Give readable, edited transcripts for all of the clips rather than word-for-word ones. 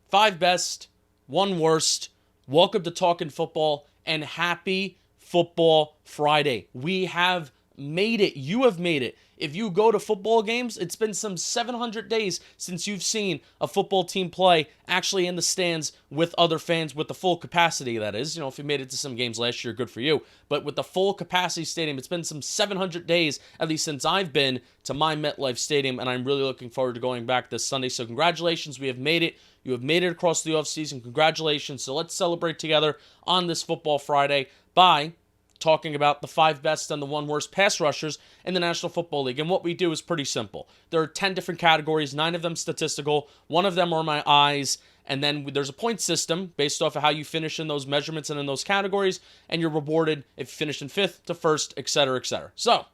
5 best, 1 worst. Welcome to Talking Football, and happy Football Friday. We have made it. You have made it. If you go to football games, it's been some 700 days since you've seen a football team play actually in the stands with other fans with the full capacity, that is. If you made it to some games last year, good for you. But with the full capacity stadium, it's been some 700 days, at least since I've been to my MetLife Stadium, and I'm really looking forward to going back this Sunday. So congratulations, we have made it. You have made it across the offseason. Congratulations. So let's celebrate together on this Football Friday by talking about the 5 best and the 1 worst pass rushers in the National Football League. And what we do is pretty simple. There are 10 different categories, 9 of them statistical, 1 of them are my eyes, and then there's a point system based off of how you finish in those measurements and in those categories, and you're rewarded if you finish in 5th to 1st, etc., etc. So,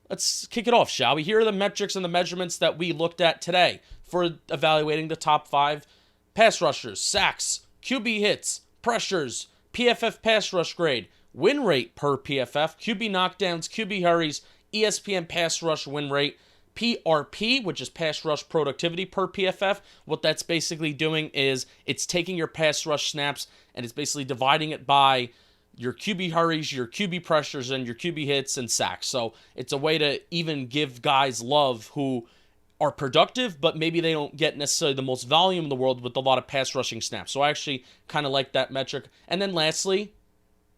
let's kick it off, shall we? Here are the metrics and the measurements that we looked at today for evaluating the top 5 pass rushers: sacks, QB hits, pressures, PFF pass rush grade, win rate per PFF, QB knockdowns, QB hurries, ESPN pass rush win rate, PRP, which is pass rush productivity per PFF. What that's basically doing is it's taking your pass rush snaps and it's basically dividing it by your QB hurries, your QB pressures, and your QB hits and sacks. So it's a way to even give guys love who are productive, but maybe they don't get necessarily the most volume in the world with a lot of pass rushing snaps. So I actually kind of like that metric. And then lastly,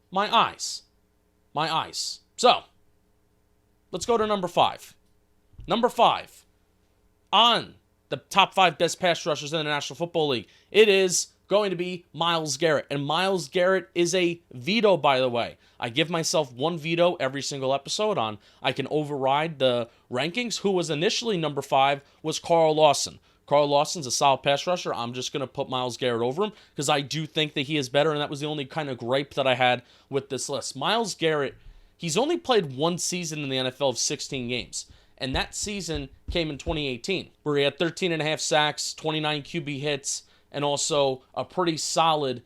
my eyes. So, let's go to number 5. Number 5, on the top 5 best pass rushers in the National Football League, it is going to be Myles Garrett. And Myles Garrett is a veto, by the way. I give myself 1 veto every single episode on I can override the rankings. Who was initially number 5 was Carl Lawson. Carl Lawson's a solid pass rusher. I'm just going to put Myles Garrett over him because I do think that he is better, and that was the only kind of gripe that I had with this list. Myles Garrett, he's only played 1 season in the NFL of 16 games, and that season came in 2018, where he had 13.5 sacks, 29 QB hits, and also a pretty solid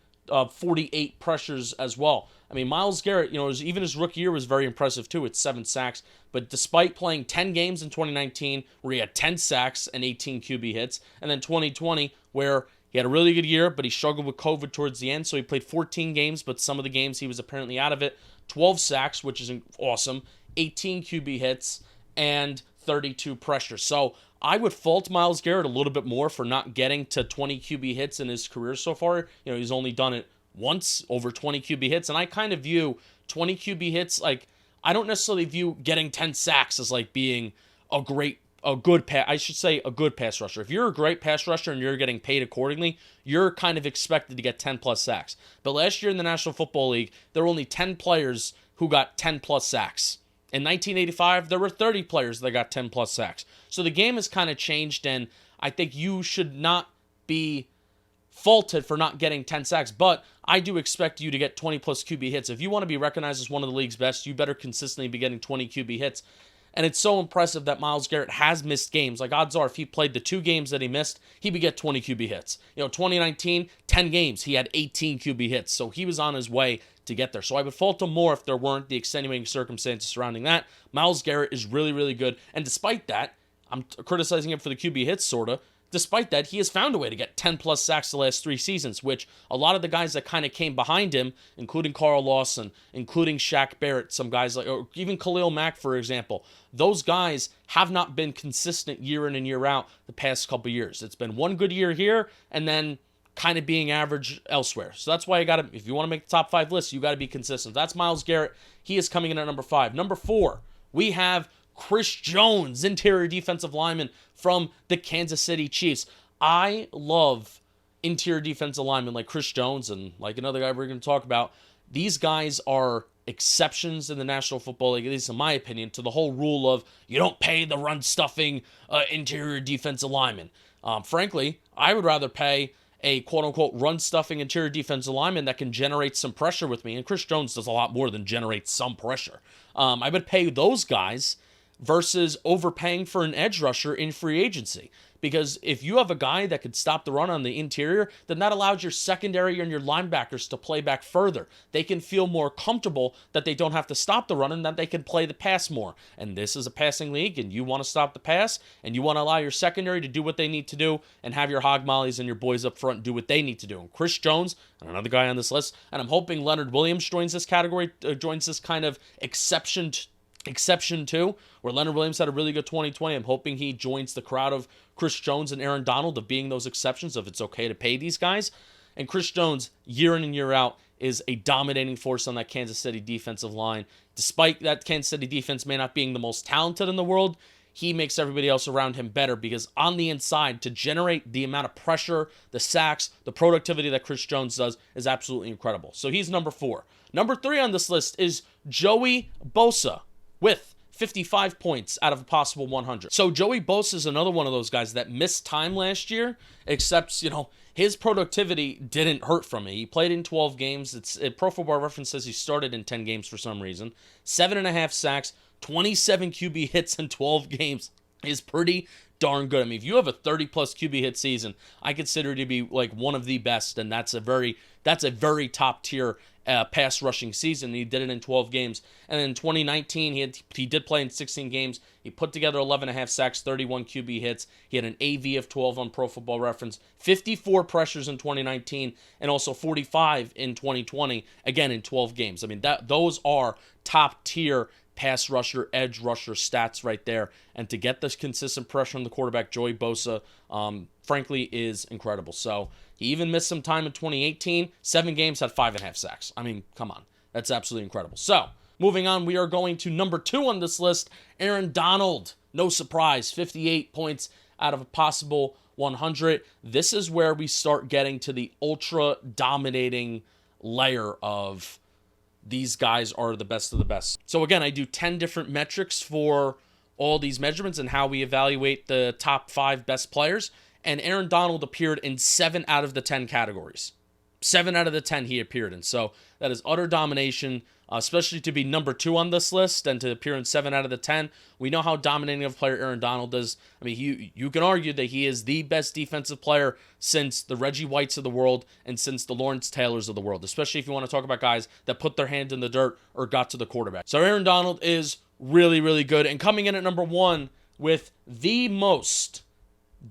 48 pressures as well. I mean, Myles Garrett, even his rookie year was very impressive too. It's 7 sacks. But despite playing 10 games in 2019, where he had 10 sacks and 18 QB hits, and then 2020, where he had a really good year, but he struggled with COVID towards the end, so he played 14 games, but some of the games he was apparently out of it. 12 sacks, which is awesome, 18 QB hits, and 32 pressures. So I would fault Myles Garrett a little bit more for not getting to 20 QB hits in his career so far. He's only done it once, over 20 QB hits, and I kind of view 20 QB hits, like, I don't necessarily view getting 10 sacks as like being a good pass rusher. If you're a great pass rusher and you're getting paid accordingly, you're kind of expected to get 10 plus sacks. But last year in the National Football League, there were only 10 players who got 10 plus sacks. In 1985, there were 30 players that got 10 plus sacks. So the game has kind of changed, and I think you should not be faulted for not getting 10 sacks, but I do expect you to get 20 plus QB hits. If you want to be recognized as one of the league's best, you better consistently be getting 20 QB hits. And it's so impressive that Myles Garrett has missed games. Like, odds are, if he played the 2 games that he missed, he would get 20 QB hits. 2019, 10 games, he had 18 QB hits. So he was on his way to get there. So I would fault him more if there weren't the extenuating circumstances surrounding that. Myles Garrett is really, really good. And despite that, I'm criticizing him for the QB hits, sort of. Despite that, he has found a way to get 10 plus sacks the last 3 seasons, which a lot of the guys that kind of came behind him, including Carl Lawson, including Shaq Barrett, some guys like, or even Khalil Mack, for example, those guys have not been consistent year in and year out the past couple years. It's been 1 good year here and then kind of being average elsewhere. So that's why if you want to make the top 5 list, you got to be consistent. That's Myles Garrett. He is coming in at number 5. Number 4, we have Chris Jones, interior defensive lineman from the Kansas City Chiefs. I love interior defensive linemen like Chris Jones and like another guy we're going to talk about. These guys are exceptions in the National Football League, at least in my opinion, to the whole rule of you don't pay the run-stuffing interior defensive lineman. Frankly, I would rather pay a quote-unquote run-stuffing interior defensive lineman that can generate some pressure with me, and Chris Jones does a lot more than generate some pressure. I would pay those guys versus overpaying for an edge rusher in free agency. Because if you have a guy that could stop the run on the interior, then that allows your secondary and your linebackers to play back further. They can feel more comfortable that they don't have to stop the run and that they can play the pass more. And this is a passing league, and you want to stop the pass, and you want to allow your secondary to do what they need to do, and have your hog mollies and your boys up front do what they need to do. And Chris Jones, and another guy on this list, and I'm hoping Leonard Williams joins this category, joins this kind of exception too, where Leonard Williams had a really good 2020. I'm hoping he joins the crowd of Chris Jones and Aaron Donald of being those exceptions, if it's okay to pay these guys. And Chris Jones, year in and year out, is a dominating force on that Kansas City defensive line. Despite that Kansas City defense may not being the most talented in the world, he makes everybody else around him better, because on the inside, to generate the amount of pressure, the sacks, the productivity that Chris Jones does is absolutely incredible. So he's number 4. Number 3 on this list is Joey Bosa, with 55 points out of a possible 100. So Joey Bosa is another one of those guys that missed time last year, except, his productivity didn't hurt from it. He played in 12 games. Pro Football Reference says he started in 10 games for some reason. 7.5 sacks, 27 QB hits in 12 games is pretty darn good. I mean, if you have a 30-plus QB hit season, I consider it to be like one of the best, and that's a very top-tier pass rushing season. He did it in 12 games. And in 2019, he did play in 16 games. He put together 11.5 sacks, 31 QB hits. He had an AV of 12 on Pro Football Reference, 54 pressures in 2019, and also 45 in 2020, again in 12 games. I mean, those are top-tier pass rusher, edge rusher stats right there. And to get this consistent pressure on the quarterback, Joey Bosa, frankly, is incredible. So he even missed some time in 2018. 7 games, had 5.5 sacks. I mean, come on. That's absolutely incredible. So moving on, we are going to number 2 on this list, Aaron Donald. No surprise, 58 points out of a possible 100. This is where we start getting to the ultra dominating layer of these guys are the best of the best. So again, I do 10 different metrics for all these measurements and how we evaluate the top 5 best players. And Aaron Donald appeared in 7 out of the 10 categories. 7 out of the 10 he appeared in. So that is utter domination, especially to be number 2 on this list and to appear in 7 out of the 10. We know how dominating of a player Aaron Donald is. I mean, you can argue that he is the best defensive player since the Reggie Whites of the world and since the Lawrence Taylors of the world, especially if you want to talk about guys that put their hand in the dirt or got to the quarterback. So Aaron Donald is really, really good. And coming in at number 1 with the most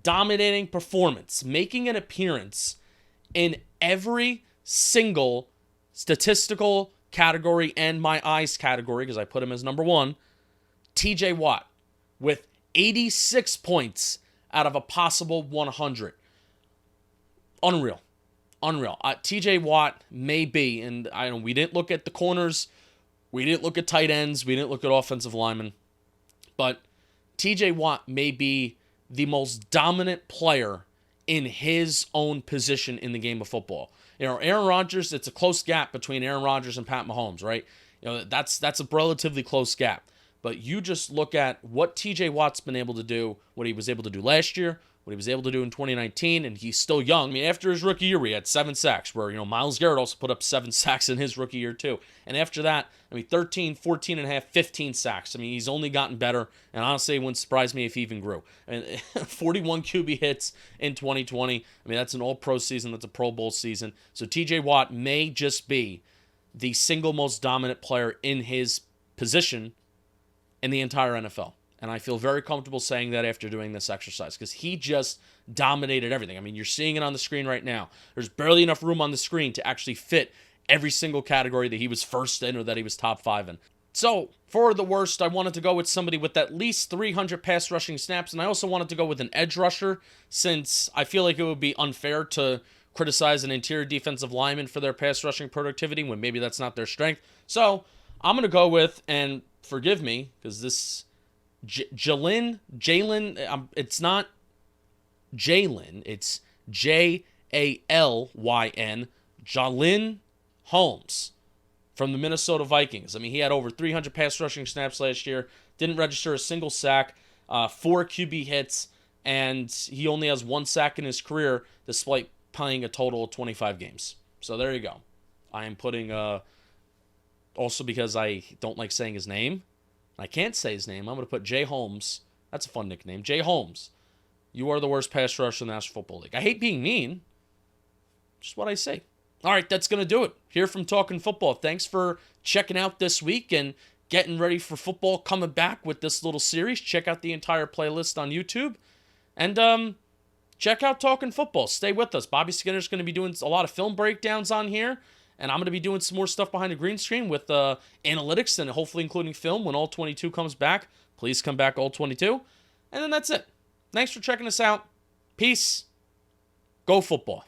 dominating performance, making an appearance in every single statistical category and my eyes category, because I put him as number 1, TJ Watt with 86 points out of a possible 100. Unreal. TJ Watt may be, and we didn't look at the corners, we didn't look at tight ends, we didn't look at offensive linemen, but TJ Watt may be the most dominant player in his own position in the game of football. Aaron Rodgers, it's a close gap between Aaron Rodgers and Pat Mahomes, right? That's a relatively close gap. But you just look at what TJ Watt's been able to do, what he was able to do last year, what he was able to do in 2019, and he's still young. I mean, after his rookie year, he had 7 sacks, where, Myles Garrett also put up 7 sacks in his rookie year too. And after that, 13, 14 and a half, 15 sacks. I mean, he's only gotten better, and honestly, it wouldn't surprise me if he even grew. 41 QB hits in 2020. I mean, that's an all-pro season. That's a Pro Bowl season. So TJ Watt may just be the single most dominant player in his position in the entire NFL. And I feel very comfortable saying that after doing this exercise, because he just dominated everything. I mean, you're seeing it on the screen right now. There's barely enough room on the screen to actually fit every single category that he was first in or that he was top 5 in. So, for the worst, I wanted to go with somebody with at least 300 pass rushing snaps, and I also wanted to go with an edge rusher, since I feel like it would be unfair to criticize an interior defensive lineman for their pass rushing productivity when maybe that's not their strength. So, I'm going to go with, and forgive me, because this Jalen, it's not Jalen, it's Jalyn, Jalen Holmes from the Minnesota Vikings. I mean, he had over 300 pass rushing snaps last year, didn't register a single sack, 4 QB hits, and he only has 1 sack in his career despite playing a total of 25 games. So there you go. I am putting, also because I don't like saying his name, I can't say his name. I'm going to put Jay Holmes. That's a fun nickname. Jay Holmes. You are the worst pass rusher in the National Football League. I hate being mean. Just what I say. All right, that's going to do it. Here from Talking Football. Thanks for checking out this week and getting ready for football coming back with this little series. Check out the entire playlist on YouTube. And check out Talking Football. Stay with us. Bobby Skinner's going to be doing a lot of film breakdowns on here. And I'm going to be doing some more stuff behind the green screen with analytics and hopefully including film when All 22 comes back. Please come back All 22. And then that's it. Thanks for checking us out. Peace. Go football.